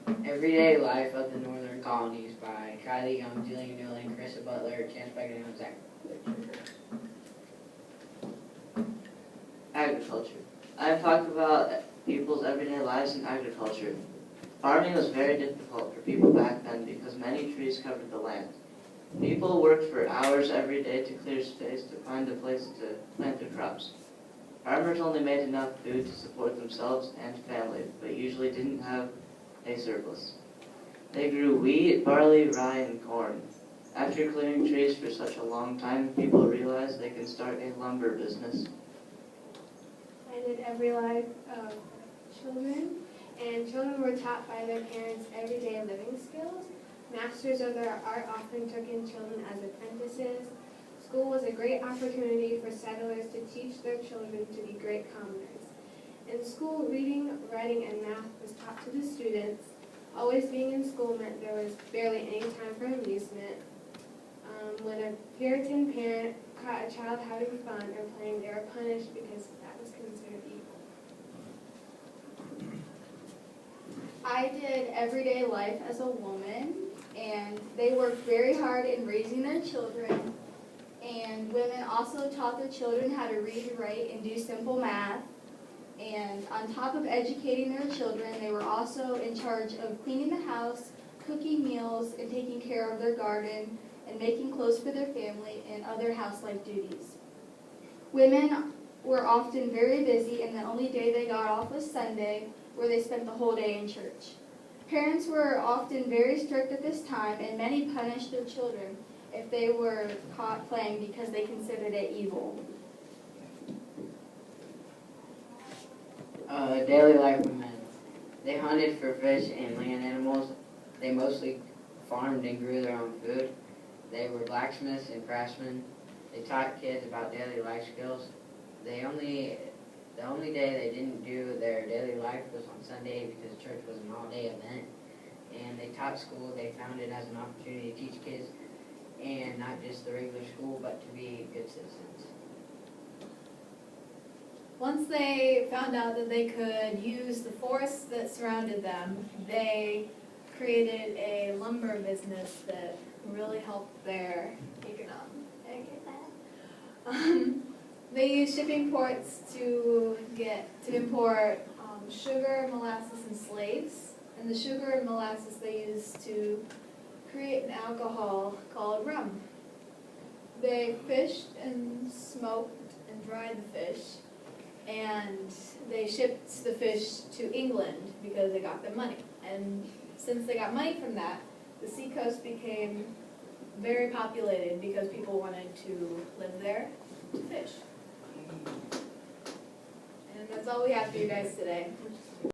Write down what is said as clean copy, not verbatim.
Everyday Life of the Northern Colonies by Kylie Young, Julian Newland, Carissa Butler, Chance Beckett, and Zach. Agriculture. I have talked about people's everyday lives in agriculture. Farming was very difficult for people back then because many trees covered the land. People worked for hours every day to clear space to find a place to plant their crops. Farmers only made enough food to support themselves and family, but usually didn't have a surplus. They grew wheat, barley, rye, and corn. After clearing trees for such a long time, people realized they can start a lumber business. I did Every Life of Children, and children were taught by their parents everyday living skills. Masters of their art often took in children as apprentices. School was a great opportunity for settlers to teach their children to be great commoners. In school, reading, writing, and math was taught to the students. Always being in school meant there was barely any time for amusement. When a Puritan parent caught a child having fun or playing, they were punished because that was considered evil. I did Everyday Life as a woman, and they worked very hard in raising their children. And women also taught their children how to read, write, and do simple math. And on top of educating their children, they were also in charge of cleaning the house, cooking meals, and taking care of their garden, and making clothes for their family and other house-like duties. Women were often very busy, and the only day they got off was Sunday, where they spent the whole day in church. Parents were often very strict at this time, and many punished their children if they were caught playing because they considered it evil. Daily Life of Men. They hunted for fish and land animals. They mostly farmed and grew their own food. They were blacksmiths and craftsmen. They taught kids about daily life skills. The only day they didn't do their daily life was on Sunday because church was an all-day event. And they taught school. They found it as an opportunity to teach kids, and not just the regular school, but to be good citizens. Once they found out that they could use the forests that surrounded them, they created a lumber business that really helped their economy. They used shipping ports to import sugar, molasses, and slaves. And the sugar and molasses they used to create an alcohol called rum. They fished and smoked and dried the fish, and they shipped the fish to England because they got them money. And since they got money from that, the seacoast became very populated because people wanted to live there to fish. And that's all we have for you guys today.